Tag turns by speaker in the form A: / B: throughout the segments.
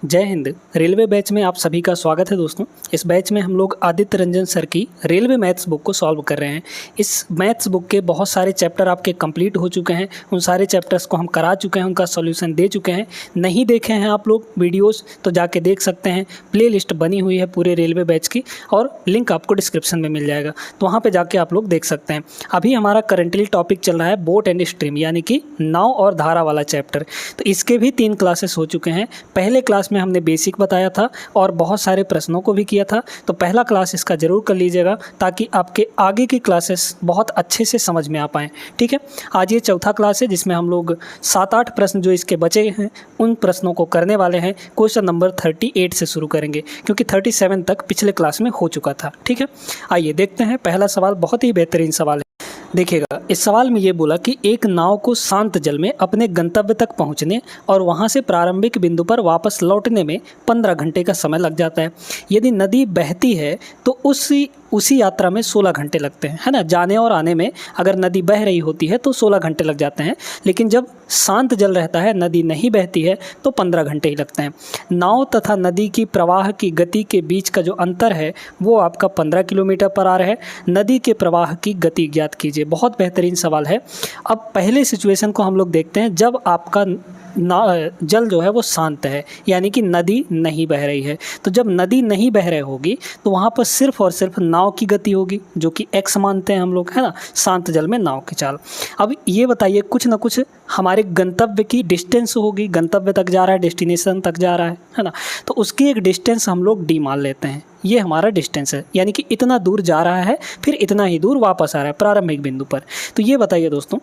A: जय Hind. Railway batch में आप सभी का स्वागत है दोस्तों। इस बैच में हम लोग आदित्य रंजन सर की रेलवे मैथ्स बुक को सॉल्व कर रहे हैं। इस मैथ्स बुक के बहुत सारे चैप्टर आपके कंप्लीट हो चुके हैं। उन सारे चैप्टर्स को हम करा चुके हैं, उनका सॉल्यूशन दे चुके हैं। नहीं देखे हैं आप लोग वीडियोस तो जाके देख सकते हैं। प्लेलिस्ट बनी हुई है पूरे रेलवे बैच की और लिंक आपको डिस्क्रिप्शन में मिल जाएगा, तो वहाँ पर जाके आप लोग देख सकते हैं। अभी हमारा करंटली टॉपिक चल रहा है बोट एंड स्ट्रीम, यानी कि नाव और धारा वाला चैप्टर। तो इसके भी 3 क्लासेस हो चुके हैं। पहले क्लास में हमने बेसिक बताया था और बहुत सारे प्रश्नों को भी किया था, तो पहला क्लास इसका ज़रूर कर लीजिएगा ताकि आपके आगे की क्लासेस बहुत अच्छे से समझ में आ पाएँ। ठीक है, आज ये चौथा क्लास है जिसमें हम लोग 7-8 प्रश्न जो इसके बचे हैं उन प्रश्नों को करने वाले हैं। क्वेश्चन नंबर 38 से शुरू करेंगे क्योंकि 37 तक पिछले क्लास में हो चुका था। ठीक है, आइए देखते हैं। पहला सवाल बहुत ही बेहतरीन सवाल है। देखिएगा, इस सवाल में ये बोला कि एक नाव को शांत जल में अपने गंतव्य तक पहुंचने और वहां से प्रारंभिक बिंदु पर वापस लौटने में 15 घंटे का समय लग जाता है। यदि नदी बहती है तो उसी यात्रा में 16 घंटे लगते हैं, है ना। जाने और आने में अगर नदी बह रही होती है तो 16 घंटे लग जाते हैं, लेकिन जब शांत जल रहता है, नदी नहीं बहती है, तो 15 घंटे ही लगते हैं। नाव तथा नदी की प्रवाह की गति के बीच का जो अंतर है वो आपका 15 किलोमीटर पर आ रहा है। नदी के प्रवाह की गति ज्ञात कीजिए। बहुत बेहतरीन सवाल है। अब पहले सिचुएशन को हम लोग देखते हैं जब आपका जल जो है वो शांत है, यानी कि नदी नहीं बह रही है। तो जब नदी नहीं बह रही होगी तो वहाँ पर सिर्फ और सिर्फ नाव की गति होगी, जो कि x मानते हैं हम लोग, है ना। शांत जल में नाव की चाल। अब ये बताइए, कुछ ना कुछ हमारे गंतव्य की डिस्टेंस होगी। गंतव्य तक जा रहा है, डेस्टिनेशन तक जा रहा है ना। तो उसकी एक डिस्टेंस हम लोग d मान लेते हैं। ये हमारा डिस्टेंस है, यानी कि इतना दूर जा रहा है, फिर इतना ही दूर वापस आ रहा है प्रारंभिक बिंदु पर। तो ये बताइए दोस्तों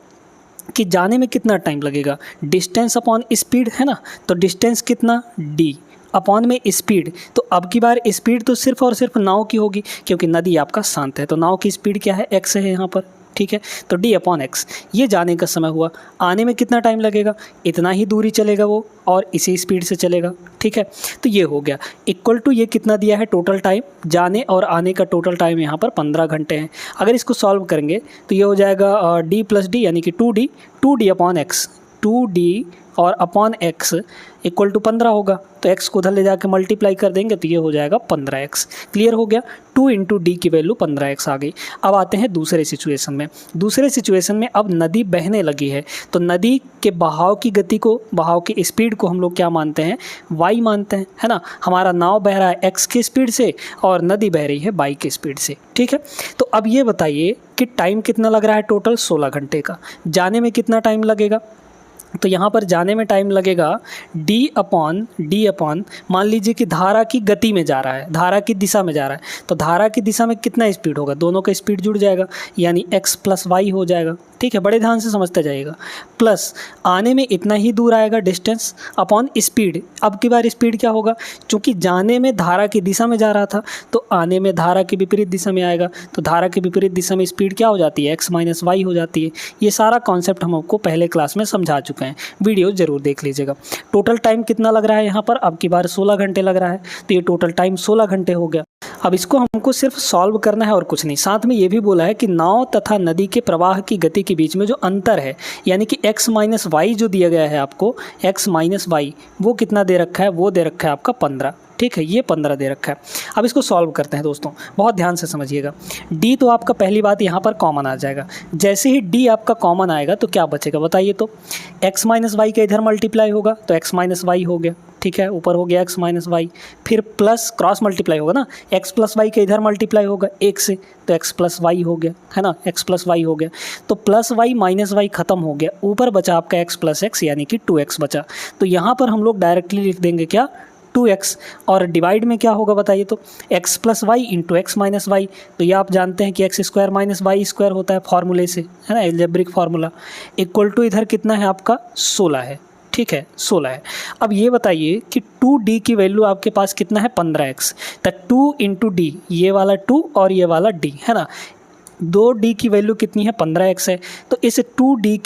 A: कि जाने में कितना टाइम लगेगा। डिस्टेंस अपॉन स्पीड है ना, तो डिस्टेंस कितना d अपॉन में स्पीड। तो अब की बार स्पीड तो सिर्फ और सिर्फ नाव की होगी क्योंकि नदी आपका शांत है, तो नाव की स्पीड क्या है, x है यहाँ पर। ठीक है, तो d अपॉन x ये जाने का समय हुआ। आने में कितना टाइम लगेगा, इतना ही दूरी चलेगा वो और इसी स्पीड से चलेगा। ठीक है, तो ये हो गया। इक्वल टू ये कितना दिया है टोटल टाइम, जाने और आने का टोटल टाइम यहाँ पर 15 घंटे हैं। अगर इसको सॉल्व करेंगे तो ये हो जाएगा d प्लस डी, यानी कि 2d अपॉन एक्स। 2d और अपॉन x इक्वल टू 15 होगा, तो x को उधर ले जाकर मल्टीप्लाई कर देंगे तो ये हो जाएगा 15x। क्लियर हो गया। 2 इंटू डी की वैल्यू 15x आ गई। अब आते हैं दूसरे सिचुएशन में। दूसरे सिचुएशन में अब नदी बहने लगी है, तो नदी के बहाव की गति को, बहाव की स्पीड को हम लोग क्या मानते हैं, y मानते हैं, है ना। हमारा नाव बह रहा है x की स्पीड से और नदी बह रही है y की स्पीड से। ठीक है, तो अब ये बताइए कि टाइम कितना लग रहा है, टोटल 16 घंटे का। जाने में कितना टाइम लगेगा, तो यहाँ पर जाने में टाइम लगेगा d अपॉन मान लीजिए कि धारा की गति में जा रहा है, धारा की दिशा में जा रहा है, तो धारा की दिशा में कितना स्पीड होगा, दोनों का स्पीड जुड़ जाएगा, यानी x प्लस वाई हो जाएगा। ठीक है, बड़े ध्यान से समझते जाइएगा। प्लस आने में इतना ही दूर आएगा डिस्टेंस अपॉन स्पीड। अब की बार स्पीड क्या होगा, क्योंकि जाने में धारा की दिशा में जा रहा था तो आने में धारा की विपरीत दिशा में आएगा, तो धारा की विपरीत दिशा में स्पीड क्या हो जाती है, x माइनस वाई हो जाती है। ये सारा कॉन्सेप्ट हम आपको पहले क्लास में समझा चुके हैं, वीडियो ज़रूर देख लीजिएगा। टोटल टाइम कितना लग रहा है यहाँ पर, अब की बार 16 घंटे लग रहा है, तो ये टोटल टाइम 16 घंटे हो गया। अब इसको हमको सिर्फ सॉल्व करना है और कुछ नहीं। साथ में ये भी बोला है कि नाव तथा नदी के प्रवाह की गति के बीच में जो अंतर है, यानी कि x माइनस वाई जो दिया गया है आपको, x माइनस वाई वो कितना दे रखा है, वो दे रखा है आपका 15। ठीक है, ये 15 दे रखा है। अब इसको सॉल्व करते हैं दोस्तों, बहुत ध्यान से समझिएगा। d तो आपका पहली बात यहाँ पर कॉमन आ जाएगा। जैसे ही d आपका कॉमन आएगा तो क्या बचेगा बताइए, तो x माइनस वाई का इधर मल्टीप्लाई होगा तो x माइनस वाई हो गया। ठीक है, ऊपर हो गया x माइनस वाई, फिर प्लस क्रॉस मल्टीप्लाई होगा ना, x प्लस वाई का इधर मल्टीप्लाई होगा 1 से, तो x प्लस वाई हो गया, है ना, x प्लस वाई हो गया। तो प्लस वाई माइनस वाई खत्म हो गया, ऊपर बचा आपका x प्लस एक्स, यानी कि 2x बचा। तो यहाँ पर हम लोग डायरेक्टली लिख देंगे क्या, 2x, और डिवाइड में क्या होगा बताइए, तो x plus y into x minus y. तो ये आप जानते हैं कि x square minus y square होता है फार्मूले से, है ना, एल्जेब्रिक फार्मूला। इक्वल टू इधर कितना है आपका 16 है। ठीक है, 16 है। अब ये बताइए कि 2d की वैल्यू आपके पास कितना है, 15x। तो 2 इंटू डी, ये वाला 2 और ये वाला d, है ना। 2d की वैल्यू कितनी है, 15x है। तो इस 2d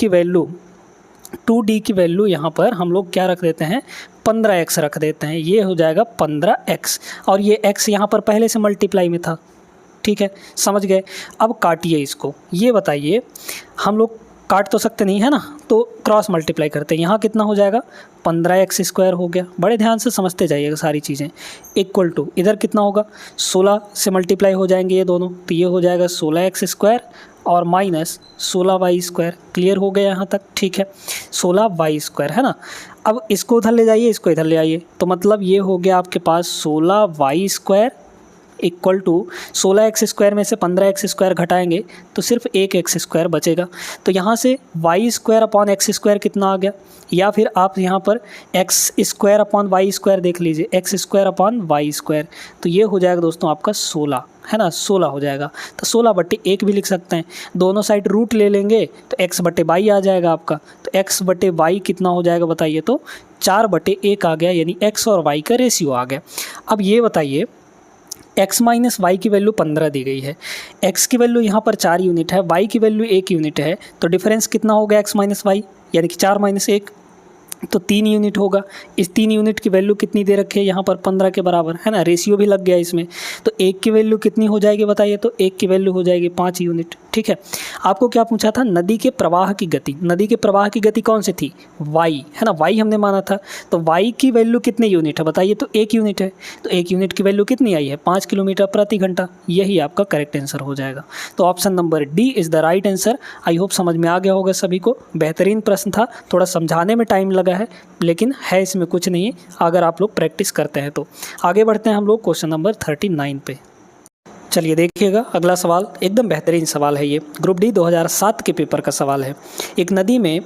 A: की वैल्यू यहाँ पर हम लोग क्या रख देते हैं, 15x रख देते हैं। ये हो जाएगा 15x, और ये x यहाँ पर पहले से मल्टीप्लाई में था। ठीक है, समझ गए। अब काटिए इसको। ये बताइए, हम लोग काट तो सकते नहीं है ना, तो क्रॉस मल्टीप्लाई करते हैं। यहाँ कितना हो जाएगा 15x² हो गया। बड़े ध्यान से समझते जाइएगा सारी चीज़ें। इक्वल टू इधर कितना होगा 16 से मल्टीप्लाई हो जाएंगे ये दोनों, तो ये हो जाएगा 16x² और माइनस 16y²। क्लियर हो गया यहाँ तक? ठीक है, 16y² है ना। अब इसको उधर ले जाइए, इसको इधर ले आइए, तो मतलब ये हो गया आपके पास 16y² इक्वल टू 16x² में से 15x² घटाएंगे तो सिर्फ एक x² बचेगा। तो यहाँ से y² अपॉन x² कितना आ गया, या फिर आप यहाँ पर x² अपॉन y² देख लीजिए, x² अपॉन y², तो ये हो जाएगा दोस्तों आपका 16 है ना, 16 हो जाएगा। तो 16/1 भी लिख सकते हैं, दोनों साइड रूट ले लेंगे तो x/y आ जाएगा आपका। तो x/y कितना हो जाएगा बताइए, तो 4/1 आ गया, यानी x और y का रेशियो आ गया। अब ये बताइए x माइनस वाई की वैल्यू 15 दी गई है, x की वैल्यू यहाँ पर 4 यूनिट है, y की वैल्यू 1 यूनिट है, तो डिफरेंस कितना हो गया x माइनस वाई, यानी कि 4 माइनस 1, तो 3 यूनिट होगा। इस 3 यूनिट की वैल्यू कितनी दे रखी है यहाँ पर 15 के बराबर है ना, रेशियो भी लग गया इसमें। तो 1 की वैल्यू कितनी हो जाएगी बताइए, तो 1 की वैल्यू हो जाएगी 5 यूनिट। ठीक है, आपको क्या पूछा था, नदी के प्रवाह की गति। नदी के प्रवाह की गति कौन सी थी, y है ना, y हमने माना था। तो y की वैल्यू कितने यूनिट है बताइए, तो 1 यूनिट है। तो 1 यूनिट की वैल्यू कितनी आई है, 5 किलोमीटर प्रति घंटा। यही आपका करेक्ट आंसर हो जाएगा। तो option number D is the right answer. I hope समझ में आ गया होगा सभी को। बेहतरीन प्रश्न था, थोड़ा समझाने में टाइम लगा है, लेकिन है इसमें कुछ नहीं अगर आप लोग प्रैक्टिस करते हैं तो। आगे बढ़ते हैं हम लोग क्वेश्चन नंबर 39 पे। चलिए देखिएगा अगला सवाल, एकदम बेहतरीन सवाल है ये, ग्रुप डी 2007 के पेपर का सवाल है। एक नदी में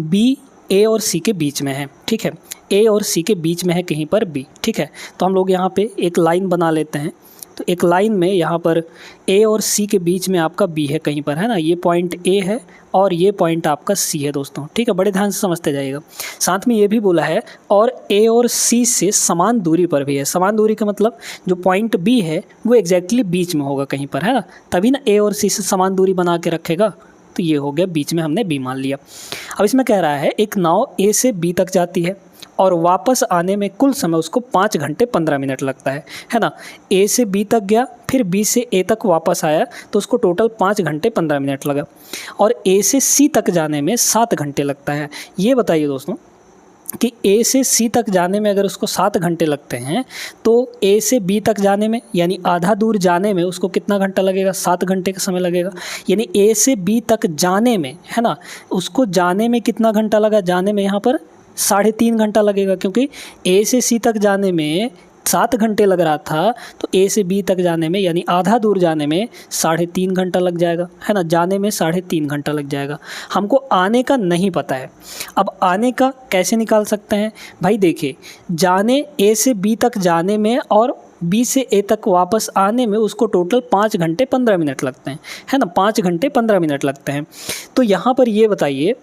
A: बी ए और सी के बीच में है, ठीक है, ए और सी के बीच में है कहीं पर बी। ठीक है, तो हम लोग यहाँ पे एक लाइन बना लेते हैं। तो एक लाइन में यहाँ पर ए और सी के बीच में आपका बी है कहीं पर है ना, ये पॉइंट ए है और ये पॉइंट आपका सी है दोस्तों। ठीक है, बड़े ध्यान से समझते जाइएगा। साथ में ये भी बोला है और ए और सी से समान दूरी पर भी है। समान दूरी का मतलब जो पॉइंट बी है वो एग्जैक्टली बीच में होगा कहीं पर है ना, तभी ना ए और सी से समान दूरी बना के रखेगा। तो ये हो गया बीच में, हमने बी मान लिया। अब इसमें कह रहा है एक नाव ए से बी तक जाती है और वापस आने में कुल समय उसको 5 घंटे 15 मिनट लगता है ना। ए से बी तक गया, फिर बी से ए तक वापस आया, तो उसको टोटल 5 घंटे 15 मिनट लगा। और ए से सी तक जाने में 7 घंटे लगता है। ये बताइए दोस्तों कि ए से सी तक जाने में अगर उसको 7 घंटे लगते हैं, तो ए से बी तक जाने में यानी आधा दूर जाने में उसको कितना घंटा लगेगा, 7 घंटे का समय लगेगा। यानी ए से बी तक जाने में है ना, उसको जाने में कितना घंटा लगा, जाने में यहाँ पर 3.5 घंटा लगेगा, क्योंकि ए से सी तक जाने में 7 घंटे लग रहा था, तो ए से बी तक जाने में यानी आधा दूर जाने में 3.5 घंटा लग जाएगा है ना, जाने में 3.5 घंटा लग जाएगा। हमको आने का नहीं पता है। अब आने का कैसे निकाल सकते हैं भाई, देखिए जाने ए से बी तक जाने में और बी से ए तक वापस आने में उसको टोटल 5 घंटे 15 मिनट लगते हैं है ना, 5 घंटे 15 मिनट लगते हैं। तो यहाँ पर ये बताइए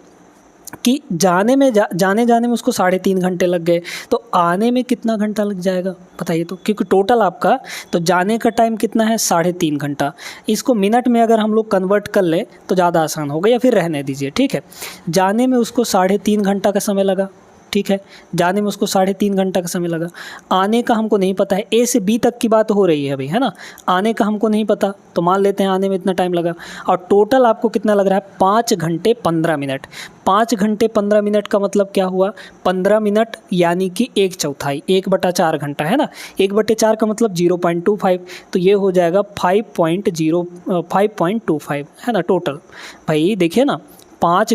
A: कि जाने में उसको 3.5 घंटे लग गए, तो आने में कितना घंटा लग जाएगा बताइए, तो क्योंकि टोटल आपका तो जाने का टाइम कितना है 3.5 घंटा। इसको मिनट में अगर हम लोग कन्वर्ट कर लें तो ज़्यादा आसान होगा, या फिर रहने दीजिए। ठीक है, जाने में उसको 3.5 घंटा का समय लगा, ठीक है, जाने में उसको 3.5 घंटा का समय लगा। आने का हमको नहीं पता है, ए से बी तक की बात हो रही है अभी है ना, आने का हमको नहीं पता, तो मान लेते हैं आने में इतना टाइम लगा। और टोटल आपको कितना लग रहा है, 5 घंटे 15 मिनट। 5 घंटे 15 मिनट का मतलब क्या हुआ, 15 मिनट यानी कि 1/4, 1/4 घंटा है ना, 1/4 का मतलब 0.25, तो ये हो जाएगा 5.25 है ना टोटल। भाई देखिए ना, 5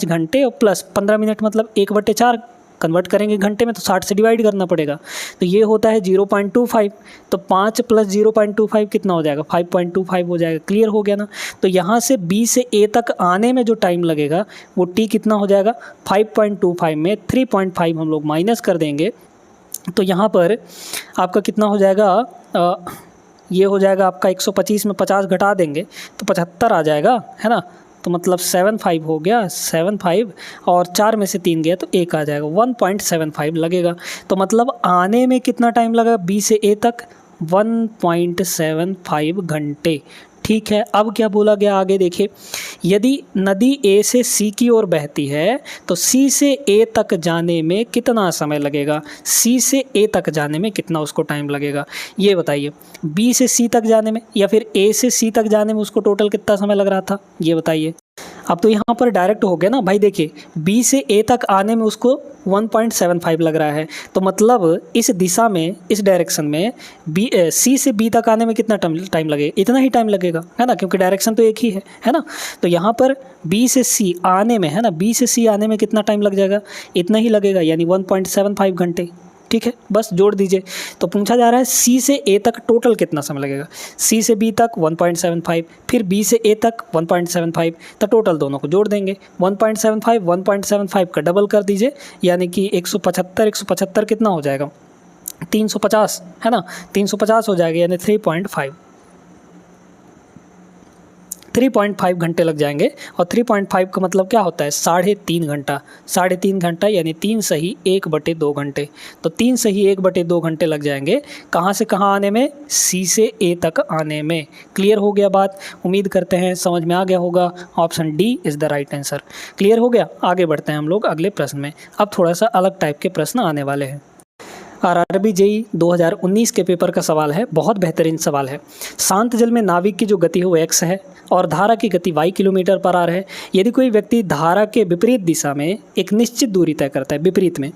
A: घंटे और प्लस 15 मिनट मतलब 1/4 कन्वर्ट करेंगे घंटे में तो 60 से डिवाइड करना पड़ेगा, तो ये होता है 0.25। तो 5 + 0.25 कितना हो जाएगा, 5.25 हो जाएगा। क्लियर हो गया ना। तो यहाँ से बी से ए तक आने में जो टाइम लगेगा वो टी कितना हो जाएगा, 5.25 में 3.5 हम लोग माइनस कर देंगे, तो यहाँ पर आपका कितना हो जाएगा, ये हो जाएगा आपका 125 में 50 घटा देंगे तो 75 आ जाएगा है ना। तो मतलब 75 हो गया, 75 और 4 में से 3 गया तो 1 आ जाएगा, 1.75 लगेगा। तो मतलब आने में कितना टाइम लगा बी से ए तक, 1.75 घंटे। ठीक है, अब क्या बोला गया आगे देखिए, यदि नदी ए से सी की ओर बहती है तो सी से ए तक जाने में कितना समय लगेगा, सी से ए तक जाने में कितना उसको टाइम लगेगा, ये बताइए। बी से सी तक जाने में या फिर ए से सी तक जाने में उसको टोटल कितना समय लग रहा था, ये बताइए। अब तो यहाँ पर डायरेक्ट हो गया ना भाई, देखिए बी से ए तक आने में उसको 1.75 लग रहा है, तो मतलब इस दिशा में, इस डायरेक्शन में बी सी से बी तक आने में कितना टाइम लगेगा? इतना ही टाइम लगेगा, है ना, क्योंकि डायरेक्शन तो एक ही है ना। तो यहाँ पर बी से सी आने में, है ना, बी से सी आने में कितना टाइम लग जाएगा? इतना ही लगेगा, यानी 1.75 घंटे। ठीक है, बस जोड़ दीजिए। तो पूछा जा रहा है सी से ए तक टोटल कितना समय लगेगा? सी से बी तक 1.75, फिर बी से ए तक 1.75, तो टोटल दोनों को जोड़ देंगे। 1.75 का डबल कर दीजिए, यानी कि 175 कितना हो जाएगा? 350, है ना, 350 हो जाएगा, यानी 3.5 घंटे लग जाएंगे। और 3.5 का मतलब क्या होता है? 3.5 घंटा। 3.5 घंटा यानी 3 सही 1/2 घंटे। तो 3 सही 1/2 घंटे लग जाएंगे। कहाँ से कहाँ आने में? सी से ए तक आने में। क्लियर हो गया बात? उम्मीद करते हैं समझ में आ गया होगा। Option D is the right answer. Clear हो गया? आगे बढ़ते हैं हम लोग अगले प्रश्न में। अब थोड़ा सा अलग टाइप के प्रश्न आने वाले हैं। आरआरबी जेईई 2019 के पेपर का सवाल है, बहुत बेहतरीन सवाल है। शांत जल में नाविक की जो गति है वो x है और धारा की गति y किलोमीटर पर आर है। यदि कोई व्यक्ति धारा के विपरीत दिशा में एक निश्चित दूरी तय करता है, विपरीत में,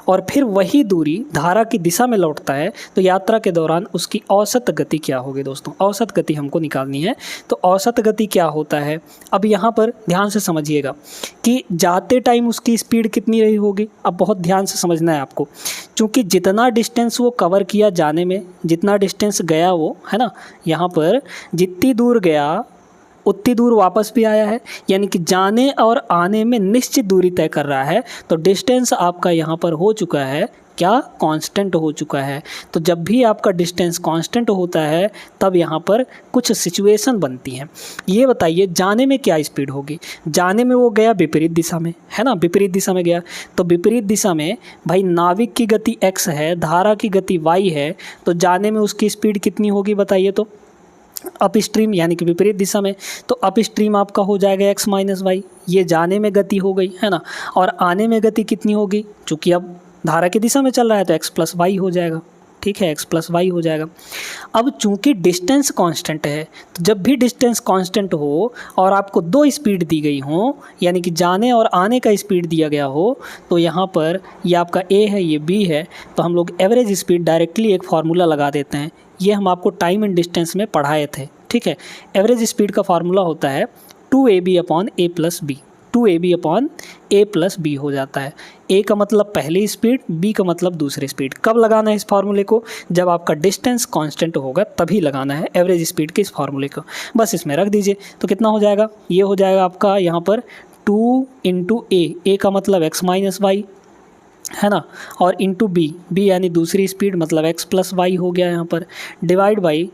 A: और फिर वही दूरी धारा की दिशा में लौटता है, तो यात्रा के दौरान उसकी औसत गति क्या होगी? दोस्तों, औसत गति हमको निकालनी है। तो औसत गति क्या होता है? अब यहाँ पर ध्यान से समझिएगा कि जाते टाइम उसकी स्पीड कितनी रही होगी। अब बहुत ध्यान से समझना है आपको, क्योंकि जितना डिस्टेंस वो कवर किया जाने में, जितना डिस्टेंस गया वो, है ना, यहाँ पर जितनी दूर गया उतनी दूर वापस भी आया है, यानी कि जाने और आने में निश्चित दूरी तय कर रहा है। तो डिस्टेंस आपका यहाँ पर हो चुका है क्या? कांस्टेंट हो चुका है। तो जब भी आपका डिस्टेंस कांस्टेंट होता है तब यहाँ पर कुछ सिचुएशन बनती हैं। ये बताइए जाने में क्या स्पीड होगी? जाने में वो गया विपरीत दिशा में, है ना, विपरीत दिशा में गया। तो विपरीत दिशा में भाई नाविक की गति x है, धारा की गति y है, तो जाने में उसकी स्पीड कितनी होगी बताइए? तो अप स्ट्रीम, यानी कि विपरीत दिशा में। तो अप स्ट्रीम आपका हो जाएगा x माइनस वाई। ये जाने में गति हो गई, है ना। और आने में गति कितनी होगी? चूँकि अब धारा की दिशा में चल रहा है तो x प्लस वाई हो जाएगा। ठीक है, x प्लस वाई हो जाएगा। अब चूंकि डिस्टेंस कांस्टेंट है, तो जब भी डिस्टेंस कांस्टेंट हो और आपको दो स्पीड दी गई हो, यानी कि जाने और आने का स्पीड दिया गया हो, तो यहाँ पर ये आपका a है, ये b है, तो हम लोग एवरेज स्पीड डायरेक्टली एक फार्मूला लगा देते हैं। ये हम आपको टाइम एंड डिस्टेंस में पढ़ाए थे। ठीक है, एवरेज स्पीड का फार्मूला होता है 2ab upon a plus b. 2ab upon a plus b हो जाता है। a का मतलब पहली स्पीड, b का मतलब दूसरी स्पीड। कब लगाना है इस फार्मूले को? जब आपका डिस्टेंस कांस्टेंट होगा तभी लगाना है एवरेज स्पीड के इस फार्मूले को। बस इसमें रख दीजिए। तो कितना हो जाएगा? ये हो जाएगा आपका यहाँ पर 2 इंटू a का मतलब x माइनस वाई, है ना, और इंटू b यानी दूसरी स्पीड, मतलब x प्लस वाई हो गया यहाँ पर, divide by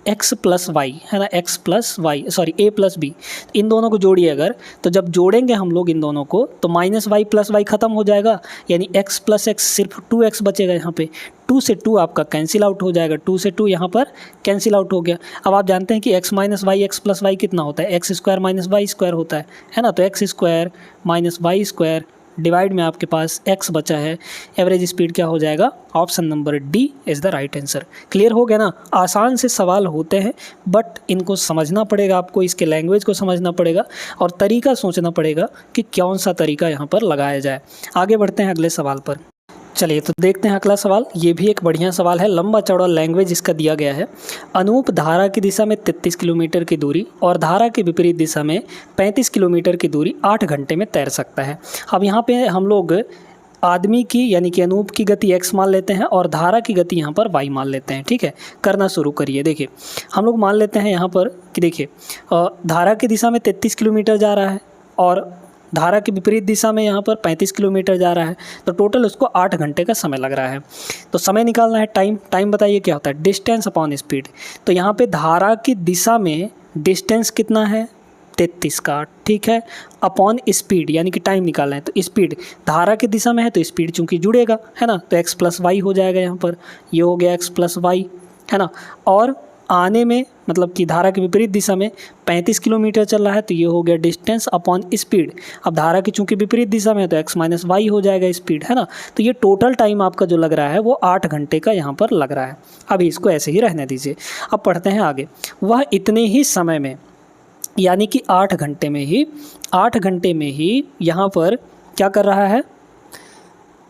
A: x plus Y, है ना, x plus Y, sorry a plus B. इन दोनों को जोड़िए अगर, तो जब जोड़ेंगे हम लोग इन दोनों को तो माइनस वाई प्लस वाई खत्म हो जाएगा, यानी x प्लस एक्स सिर्फ 2x बचेगा यहाँ पे। 2 से 2 आपका कैंसिल आउट हो जाएगा, 2 से 2 यहाँ पर कैंसिल आउट हो गया। अब आप जानते हैं कि x minus y x plus y कितना होता है? x square minus y square होता है ना। तो x square minus y square divide में आपके पास x बचा है। एवरेज स्पीड क्या हो जाएगा? Option number D is the right answer. Clear हो गया ना? आसान से सवाल होते हैं, बट इनको समझना पड़ेगा आपको, इसके लैंग्वेज को समझना पड़ेगा और तरीका सोचना पड़ेगा कि कौन सा तरीका यहाँ पर लगाया जाए। आगे बढ़ते हैं अगले सवाल पर। चलिए तो देखते हैं अगला सवाल। ये भी एक बढ़िया सवाल है, लंबा चौड़ा लैंग्वेज इसका दिया गया है। अनूप धारा की दिशा में 33 किलोमीटर की दूरी और धारा के विपरीत दिशा में 35 किलोमीटर की दूरी 8 घंटे में तैर सकता है। अब यहाँ पे हम लोग आदमी की यानी कि अनूप की गति x मान लेते हैं और धारा की गति यहाँ पर y मान लेते हैं। ठीक है, करना शुरू करिए। देखिए हम लोग मान लेते हैं यहाँ पर कि देखिए धारा की दिशा में 33 किलोमीटर जा रहा है और धारा के विपरीत दिशा में यहाँ पर 35 किलोमीटर जा रहा है, तो टोटल उसको 8 घंटे का समय लग रहा है। तो समय निकालना है, टाइम बताइए क्या होता है? Distance upon speed. तो यहाँ पे धारा की दिशा में डिस्टेंस कितना है? 33 का, ठीक है, अपॉन स्पीड यानी कि टाइम निकालना है। तो स्पीड धारा की दिशा में है तो स्पीड चूंकि जुड़ेगा, है ना, तो x प्लस वाई हो जाएगा यहाँ पर। ये हो गया x प्लस वाई, है ना। और आने में मतलब कि धारा के विपरीत दिशा में 35 किलोमीटर चल रहा है, तो ये हो गया डिस्टेंस अपॉन स्पीड। अब धारा की चूंकि विपरीत दिशा में है तो x माइनस वाई हो जाएगा स्पीड, है ना। तो ये टोटल टाइम आपका जो लग रहा है वो 8 घंटे का यहाँ पर लग रहा है। अभी इसको ऐसे ही रहने दीजिए। अब पढ़ते हैं आगे। वह इतने ही समय में यानी कि 8 घंटे में ही यहाँ पर क्या कर रहा है,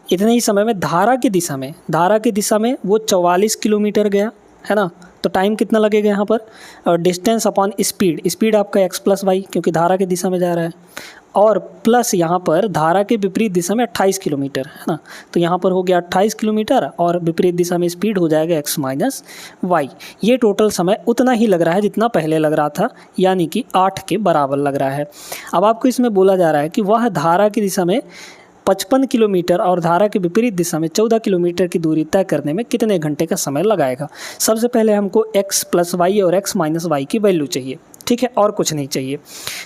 A: इतने ही समय में धारा की दिशा में वो 44 किलोमीटर गया, है ना। तो टाइम कितना लगेगा यहाँ पर, और डिस्टेंस अपॉन स्पीड आपका x प्लस वाई, क्योंकि धारा की दिशा में जा रहा है, और प्लस यहाँ पर धारा के विपरीत दिशा में 28 किलोमीटर, है ना। तो यहाँ पर हो गया 28 किलोमीटर और विपरीत दिशा में स्पीड हो जाएगा x माइनस वाई। ये टोटल समय उतना ही लग रहा है जितना पहले लग रहा था, यानी कि 8 के बराबर लग रहा है। अब आपको इसमें बोला जा रहा है कि वह धारा की दिशा में 55 किलोमीटर और धारा के विपरीत दिशा में 14 किलोमीटर की दूरी तय करने में कितने घंटे का समय लगाएगा। सबसे पहले हमको x प्लस वाई और x माइनस वाई की वैल्यू चाहिए, ठीक है, और कुछ नहीं चाहिए।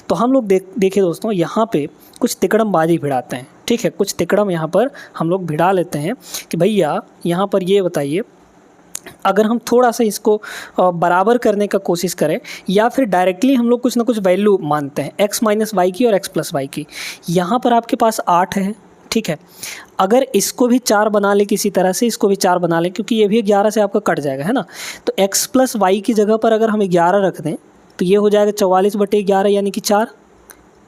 A: तो हम लोग देखिए दोस्तों, यहाँ पे कुछ तिकड़मबाजी भिड़ाते हैं, ठीक है, कुछ तिकड़म यहाँ पर हम लोग भिड़ा लेते हैं कि भैया यहाँ पर ये बताइए, अगर हम थोड़ा सा इसको बराबर करने का कोशिश करें या फिर डायरेक्टली हम लोग कुछ ना कुछ वैल्यू मानते हैं x माइनस वाई की और x प्लस वाई की। यहाँ पर आपके पास 8 है, ठीक है, अगर इसको भी 4 बना ले, किसी तरह से इसको भी 4 बना ले, क्योंकि ये भी 11 से आपका कट जाएगा, है ना। तो x प्लस वाई की जगह पर अगर हम 11 रख दें तो ये हो जाएगा 44/11 यानी कि 4,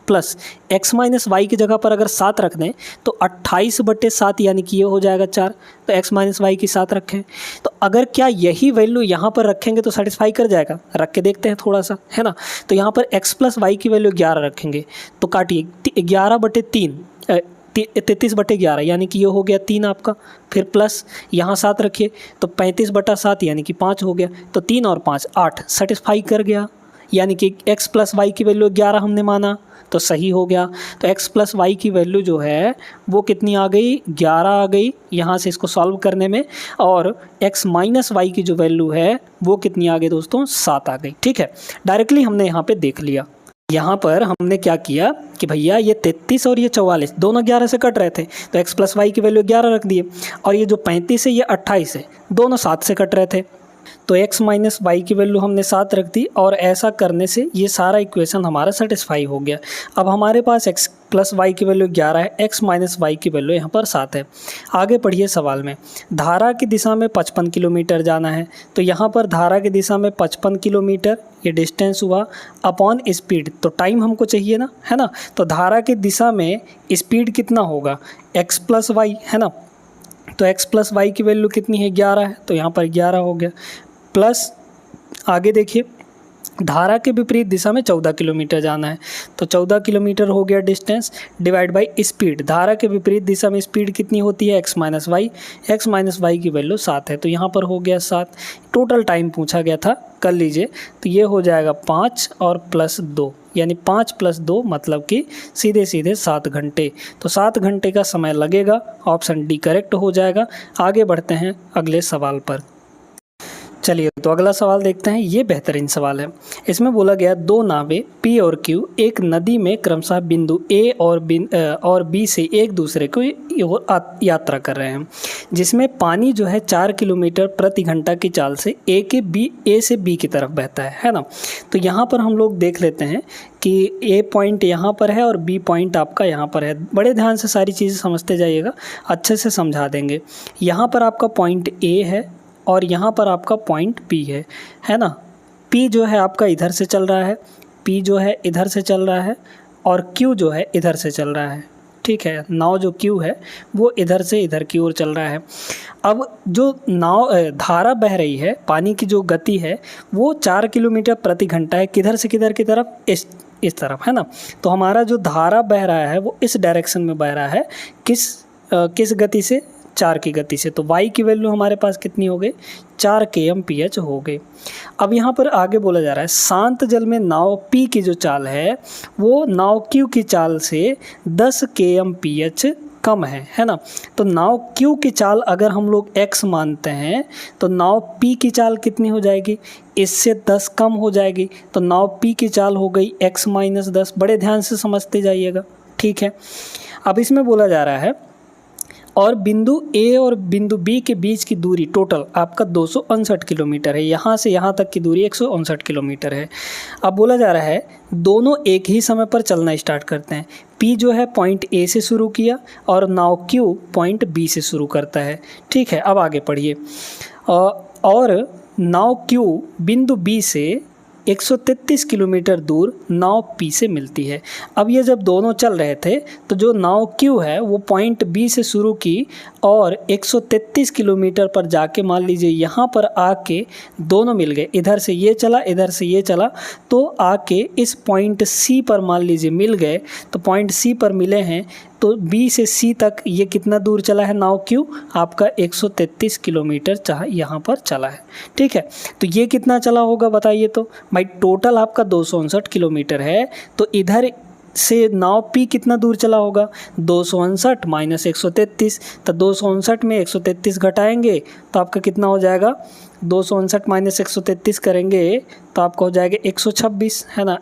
A: प्लस x माइनस वाई की जगह पर अगर 7 रख दें तो 28/7 यानी कि ये हो जाएगा 4। तो x माइनस वाई की 7 रखें, तो अगर क्या यही वैल्यू यहाँ पर रखेंगे तो सेटिस्फाई कर जाएगा, रख के देखते हैं थोड़ा सा, है ना। तो यहाँ पर x प्लस वाई की वैल्यू 11 रखेंगे तो काटिए 11/3 33/11 यानी कि ये हो गया 3 आपका, फिर प्लस यहाँ 7 रखिए तो 35/7 यानी कि 5 हो गया। तो 3 और 5 8 सेटिस्फाई कर गया, यानी कि x प्लस वाई की वैल्यू 11 हमने माना तो सही हो गया। तो x प्लस वाई की वैल्यू जो है वो कितनी आ गई, 11 आ गई यहाँ से इसको सॉल्व करने में, और x माइनस वाई की जो वैल्यू है वो कितनी आ गई दोस्तों, 7 आ गई, ठीक है। डायरेक्टली हमने यहाँ पे देख लिया। यहाँ पर हमने क्या किया कि भैया ये 33 और ये 44 दोनों 11 से कट रहे थे, तो x प्लस वाई की वैल्यू 11 रख दिए, और ये जो 35 है ये 28 है, दोनों 7 से कट रहे थे, तो x माइनस वाई की वैल्यू हमने 7 रख दी, और ऐसा करने से ये सारा इक्वेशन हमारा सेटिस्फाई हो गया। अब हमारे पास x प्लस वाई की वैल्यू 11 है, x माइनस वाई की वैल्यू यहाँ पर 7 है। आगे पढ़िए सवाल में, धारा की दिशा में 55 किलोमीटर जाना है, तो यहाँ पर धारा की दिशा में 55 किलोमीटर ये डिस्टेंस हुआ अपॉन स्पीड, तो टाइम हमको चाहिए ना, है ना। तो धारा की दिशा में स्पीड कितना होगा, x प्लस वाई, है ना। तो x प्लस वाई की वैल्यू कितनी है, 11 है, तो यहाँ पर 11 हो गया, प्लस आगे देखिए धारा के विपरीत दिशा में 14 किलोमीटर जाना है, तो 14 किलोमीटर हो गया डिस्टेंस, डिवाइड बाय स्पीड, धारा के विपरीत दिशा में स्पीड कितनी होती है, x माइनस वाई की वैल्यू 7 है, तो यहाँ पर हो गया 7। टोटल टाइम पूछा गया था, कर लीजिए, तो ये हो जाएगा 5 और प्लस 2 यानी 5 + 2 मतलब कि सीधे 7 घंटे। तो 7 घंटे का समय लगेगा, ऑप्शन डी करेक्ट हो जाएगा। आगे बढ़ते हैं अगले सवाल पर। चलिए तो अगला सवाल देखते हैं, ये बेहतरीन सवाल है। इसमें बोला गया 2 नावें P और Q एक नदी में क्रमशः बिंदु A और B से एक दूसरे को यात्रा कर रहे हैं, जिसमें पानी जो है 4 किलोमीटर प्रति घंटा की चाल से A से B की तरफ बहता है ना। तो यहाँ पर हम लोग देख लेते हैं कि A पॉइंट यहाँ पर है और B पॉइंट आपका यहाँ पर है। बड़े ध्यान से सारी चीज़ें समझते जाइएगा, अच्छे से समझा देंगे। यहाँ पर आपका पॉइंट A है और यहाँ पर आपका पॉइंट P है ना। P जो है आपका इधर से चल रहा है, P जो है इधर से चल रहा है, और Q जो है इधर से चल रहा है, ठीक है। नाव जो Q है वो इधर से इधर की ओर चल रहा है। अब जो नाव धारा बह रही है, पानी की जो गति है वो 4 किलोमीटर प्रति घंटा है, किधर से किधर की तरफ, इस तरफ, है ना। तो हमारा जो धारा बह रहा है वो इस डायरेक्शन में बह रहा है, किस गति से, 4 की गति से। तो y की वैल्यू हमारे पास कितनी हो गई, 4 kmph हो गई। अब यहाँ पर आगे बोला जा रहा है शांत जल में नाव P की जो चाल है वो नाव Q की चाल से 10 kmph कम है ना। तो नाव Q की चाल अगर हम लोग x मानते हैं तो नाव P की चाल कितनी हो जाएगी, इससे 10 कम हो जाएगी। तो नाव P की चाल हो गई x - 10। बड़े ध्यान से समझते जाइएगा, ठीक है। अब इसमें बोला जा रहा है और बिंदु A और बिंदु B के बीच की दूरी टोटल आपका 259 किलोमीटर है, यहाँ से यहाँ तक की दूरी 159 किलोमीटर है। अब बोला जा रहा है दोनों एक ही समय पर चलना स्टार्ट करते हैं। P जो है पॉइंट A से शुरू किया और नाव Q पॉइंट B से शुरू करता है, ठीक है। अब आगे पढ़िए, और नाव Q बिंदु B से 133 किलोमीटर दूर नाव P से मिलती है। अब ये जब दोनों चल रहे थे तो जो नाव Q है वो पॉइंट B से शुरू की और 133 किलोमीटर पर जाके मान लीजिए यहाँ पर आके दोनों मिल गए, इधर से ये चला इधर से ये चला, तो आके इस पॉइंट C पर मान लीजिए मिल गए। तो पॉइंट C पर मिले हैं तो B से C तक ये कितना दूर चला है नाव Q, आपका 133 किलोमीटर यहाँ पर चला है। ठीक है, तो ये कितना चला होगा बताइए तो भाई, टोटल आपका 259 किलोमीटर है, तो इधर से नाव P कितना दूर चला होगा, 259 माइनस 133, तो 259 में 133 घटाएंगे तो आपका कितना हो जाएगा, 259 माइनस 133 करेंगे तो आपका हो जाएगा 126, है ना,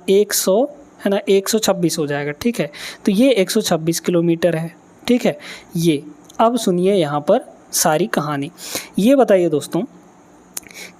A: 126 हो जाएगा। ठीक है, तो ये 126 किलोमीटर है। ठीक है, ये अब सुनिए यहाँ पर सारी कहानी। ये बताइए दोस्तों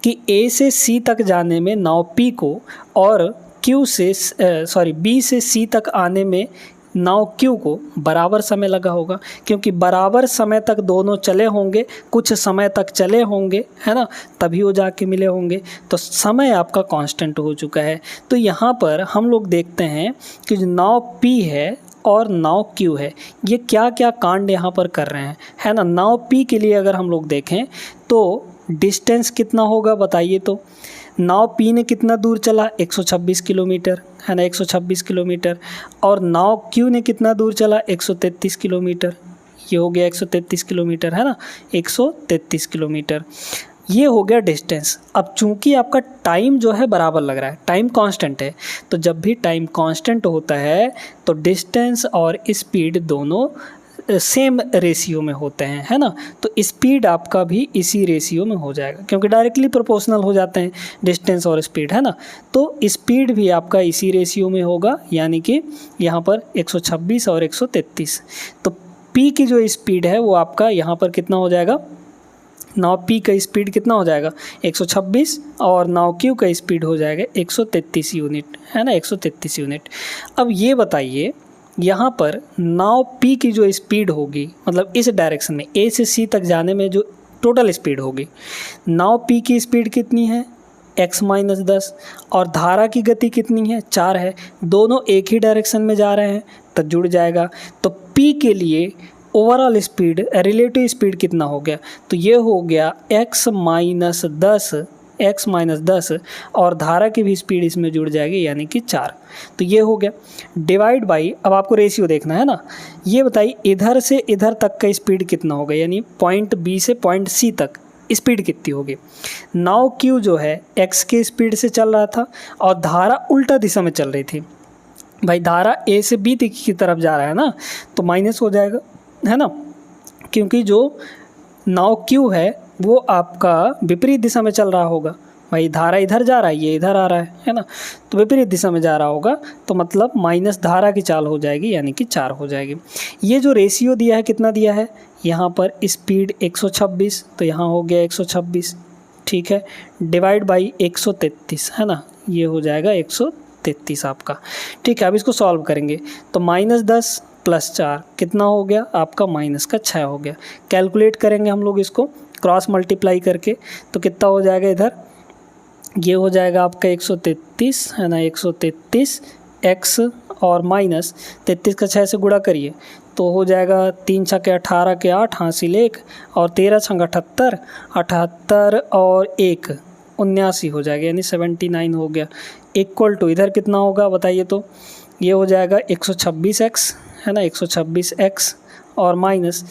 A: कि A से C तक जाने में नाव P को और B से C तक आने में नाव Q को बराबर समय लगा होगा, क्योंकि बराबर समय तक दोनों चले होंगे, कुछ समय तक चले होंगे, है ना, तभी वो जाके मिले होंगे। तो समय आपका कांस्टेंट हो चुका है। तो यहाँ पर हम लोग देखते हैं कि जो नाव P है और नाव Q है, ये क्या क्या कांड यहाँ पर कर रहे हैं, है ना। नाव P के लिए अगर हम लोग देखें तो डिस्टेंस कितना होगा बताइए तो, नाव P ने कितना दूर चला, 126 किलोमीटर, है ना, 126 किलोमीटर, और नाव Q ने कितना दूर चला, 133 किलोमीटर, ये हो गया 133 किलोमीटर, है ना, 133 किलोमीटर, ये हो गया डिस्टेंस। अब चूंकि आपका टाइम जो है बराबर लग रहा है, टाइम कांस्टेंट है, तो जब भी टाइम कांस्टेंट होता है तो डिस्टेंस और स्पीड दोनों सेम रेशियो में होते हैं, है ना। तो स्पीड आपका भी इसी रेशियो में हो जाएगा, क्योंकि डायरेक्टली प्रोपोर्शनल हो जाते हैं डिस्टेंस और स्पीड, है ना। तो स्पीड भी आपका इसी रेशियो में होगा, यानी कि यहाँ पर 126 और 133। तो P की जो स्पीड है वो आपका यहाँ पर कितना हो जाएगा, नाव P का स्पीड कितना हो जाएगा 126, और नाव Q का स्पीड हो जाएगा 133 यूनिट, है ना, 133 यूनिट। अब ये बताइए यहाँ पर नाव P की जो स्पीड होगी, मतलब इस डायरेक्शन में A से C तक जाने में जो टोटल स्पीड होगी, नाव P की स्पीड कितनी है, x-10, और धारा की गति कितनी है, 4 है, दोनों एक ही डायरेक्शन में जा रहे हैं तो जुड़ जाएगा। तो P के लिए ओवरऑल स्पीड, रिलेटिव स्पीड कितना हो गया, तो ये हो गया x-10, और धारा की भी स्पीड इसमें जुड़ जाएगी, यानी कि 4। तो ये हो गया डिवाइड बाई, अब आपको रेशियो देखना है ना। ये बताइए इधर से इधर तक का स्पीड कितना होगा, यानी पॉइंट B से पॉइंट C तक स्पीड कितनी होगी। नाव Q जो है x के स्पीड से चल रहा था और धारा उल्टा दिशा में चल रही थी। भाई धारा A से B की तरफ जा रहा है ना, तो माइनस हो जाएगा, है ना, क्योंकि जो नाव Q है वो आपका विपरीत दिशा में चल रहा होगा। भाई धारा इधर जा रहा है, ये इधर आ रहा है ना, तो विपरीत दिशा में जा रहा होगा, तो मतलब माइनस धारा की चाल हो जाएगी, यानी कि 4 हो जाएगी। ये जो रेशियो दिया है कितना दिया है, यहाँ पर स्पीड 126, तो यहाँ हो गया 126, ठीक है, डिवाइड बाई 133, है ना, ये हो जाएगा 133 आपका। ठीक है, अब इसको सॉल्व करेंगे तो -10 + 4 कितना हो गया आपका, -6 हो गया। कैलकुलेट करेंगे हम लोग इसको क्रॉस मल्टीप्लाई करके, तो कितना हो जाएगा इधर, ये हो जाएगा आपका 133, है ना, 133 x और -33 का 6 से गुणा करिए तो हो जाएगा 3 × 18 के 8 हासिल 1, और 13 × 78 78 और 1 79 हो जाएगा, यानी 79 हो गया। इक्वल टू इधर कितना होगा बताइए तो, ये हो जाएगा 126x, है ना, 126x और माइनस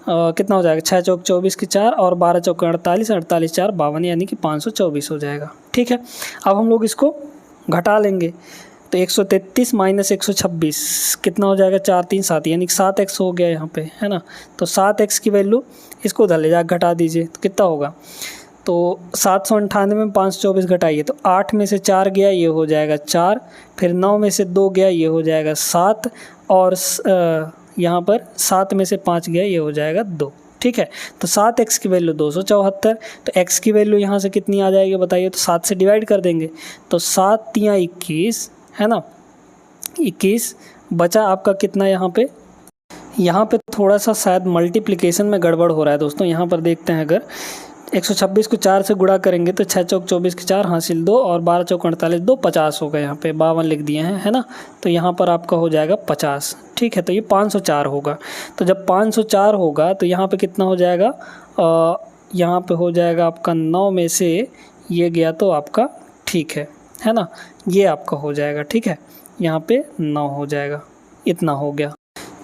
A: कितना हो जाएगा, 6 × 4 = 24 की 4 और 12 × 4 = 48, 48 × 4 = 52, यानी कि 524 हो जाएगा। ठीक है, अब हम लोग इसको घटा लेंगे तो 133 - 126 कितना हो जाएगा, 4 × 3 = 7, यानी कि 7x हो गया यहाँ पे, है ना। तो 7x की वैल्यू इसको उधर ले जाकर घटा दीजिए तो कितना होगा, तो 798 में 524 घटाइए तो 8 में से 4 गया, ये हो जाएगा 4, फिर 9 में से 2 गया, ये हो जाएगा 7, और यहाँ पर 7 में से 5 गया, ये हो जाएगा 2। ठीक है, तो 7x की वैल्यू 274, तो x की वैल्यू यहाँ से कितनी आ जाएगी बताइए, तो 7 से डिवाइड कर देंगे तो 7 × 21, है ना, 21 बचा आपका कितना, यहाँ पे थोड़ा सा शायद मल्टीप्लिकेशन में गड़बड़ हो रहा है दोस्तों। यहाँ पर देखते हैं अगर 126 को 4 से गुणा करेंगे तो 6 चौक 24 के 4 हासिल 2 और 12 चौक 48 2 50 होगा। यहाँ पे 52 लिख दिए हैं, है ना। तो यहाँ पर आपका हो जाएगा 50, ठीक है। तो ये 504 होगा। तो जब 504 होगा तो यहाँ पे कितना हो जाएगा, यहाँ पे हो जाएगा आपका 9 में से ये गया तो आपका ठीक है ना, ये आपका हो जाएगा, ठीक है। यहाँ पे 9 हो जाएगा, इतना हो गया।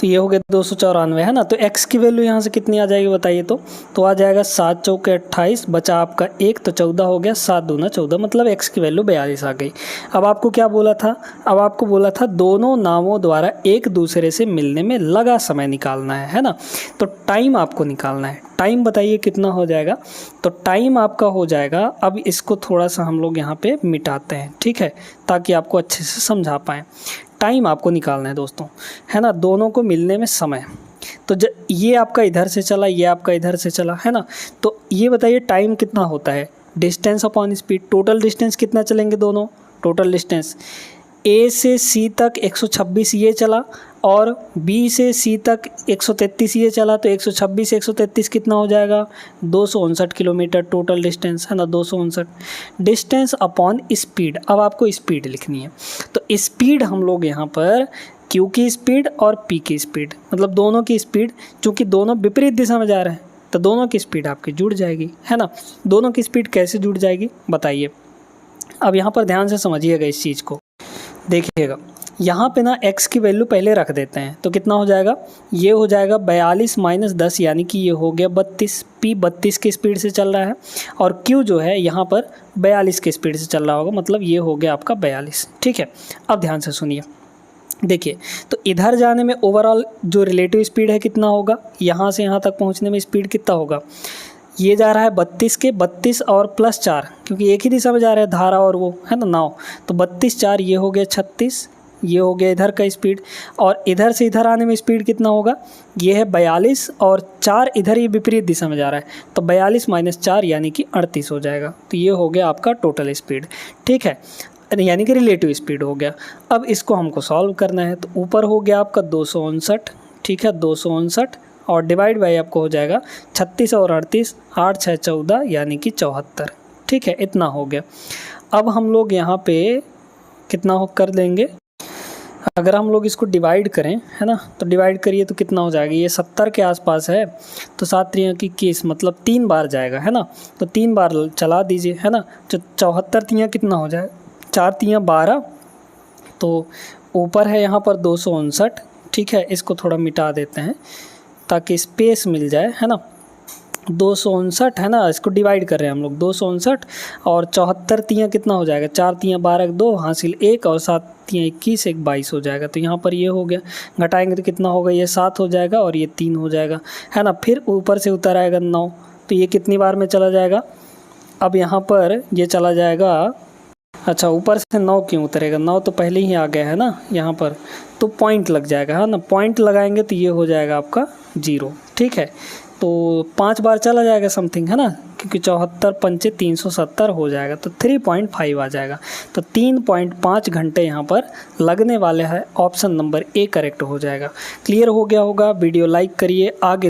A: तो ये हो गया 294, है ना। तो x की वैल्यू यहाँ से कितनी आ जाएगी बताइए। तो आ जाएगा 7 चौके 28, बचा आपका 1 तो 14 हो गया, 7 दूना 14, मतलब x की वैल्यू 42 आ गई। अब आपको क्या बोला था, अब आपको बोला था दोनों नामों द्वारा एक दूसरे से मिलने में लगा समय निकालना है ना। तो टाइम आपको निकालना है। टाइम बताइए कितना हो जाएगा। तो टाइम आपका हो जाएगा, अब इसको थोड़ा सा हम लोग यहाँ पे मिटाते हैं, ठीक है, ताकि आपको अच्छे से समझा पाएँ। टाइम आपको निकालना है दोस्तों, है ना, दोनों को मिलने में समय। तो ये आपका इधर से चला, ये आपका इधर से चला, है ना। तो ये बताइए टाइम कितना होता है, distance upon speed. Total distance कितना चलेंगे दोनों, टोटल डिस्टेंस A से C तक 126 ये चला और B से C तक 133 ये चला। तो 126 से 133 कितना हो जाएगा, 259 किलोमीटर टोटल डिस्टेंस, है ना, 259। डिस्टेंस अपॉन स्पीड, अब आपको स्पीड लिखनी है। तो स्पीड हम लोग यहाँ पर Q की स्पीड और P की स्पीड, मतलब दोनों की स्पीड, चूँकि दोनों विपरीत दिशा में जा रहे हैं तो दोनों की स्पीड आपकी जुड़ जाएगी, है ना। दोनों की स्पीड कैसे जुड़ जाएगी बताइए। अब यहाँ पर ध्यान से समझिएगा इस चीज़ को, देखिएगा यहाँ पे ना x की वैल्यू पहले रख देते हैं। तो कितना हो जाएगा, ये हो जाएगा 42 माइनस 10, यानी कि ये हो गया 32। P 32 की स्पीड से चल रहा है और Q जो है यहाँ पर 42 की स्पीड से चल रहा होगा, मतलब ये हो गया आपका 42, ठीक है। अब ध्यान से सुनिए, देखिए, तो इधर जाने में ओवरऑल जो रिलेटिव स्पीड है कितना होगा, यहाँ से यहाँ तक पहुँचने में स्पीड कितना होगा, ये जा रहा है 32 के 32 और प्लस 4, क्योंकि एक ही दिशा में जा रहा है धारा और वो, है ना, नाव। तो 32 4 ये हो गया 36, ये हो गया इधर का स्पीड। और इधर से इधर आने में स्पीड कितना होगा, ये है 42 और 4 इधर ही विपरीत दिशा में जा रहा है, तो 42 माइनस 4 यानी कि 38 हो जाएगा। तो ये हो गया आपका टोटल स्पीड, ठीक है, यानी कि रिलेटिव स्पीड हो गया। अब इसको हमको सॉल्व करना है। तो ऊपर हो गया आपका 259, ठीक है, 259 और डिवाइड बाई आपको हो जाएगा 36 और 38, 8 6 14 यानी कि 74, ठीक है, इतना हो गया। अब हम लोग यहाँ पे कितना हो कर देंगे, अगर हम लोग इसको डिवाइड करें, है ना, तो डिवाइड करिए तो कितना हो जाएगा, ये 70 के आसपास है, तो 7 3 21, मतलब 3 बार जाएगा, है ना। तो 3 बार चला दीजिए, है ना। तो 74 3 कितना हो जाएगा, 4 3 12, तो ऊपर है यहाँ पर 259, ठीक है। इसको थोड़ा मिटा देते हैं ताकि स्पेस मिल जाए, है ना। 259 है ना, इसको डिवाइड कर रहे हैं हम लोग, 259 और 74 3 कितना हो जाएगा, 4 3 12 2 हासिल 1 और 7 3 21 1 22 हो जाएगा। तो यहाँ पर ये हो गया, घटाएंगे तो कितना होगा, ये 7 हो जाएगा और ये 3 हो जाएगा, है ना। फिर ऊपर से उतर आएगा 9, तो ये कितनी बार में चला जाएगा, अब यहाँ पर ये चला जाएगा, अच्छा ऊपर से 9 क्यों उतरेगा, 9 तो पहले ही आ गया है ना यहाँ पर, तो पॉइंट लग जाएगा, है ना। पॉइंट लगाएंगे तो ये हो जाएगा आपका 0, ठीक है। तो 5 बार चला जाएगा समथिंग, है ना, क्योंकि 74 पंचे 370 हो जाएगा, तो 3.5 आ जाएगा। तो 3.5 घंटे यहाँ पर लगने वाले हैं। ऑप्शन नंबर ए करेक्ट हो जाएगा। क्लियर हो गया होगा, वीडियो लाइक करिए, आगे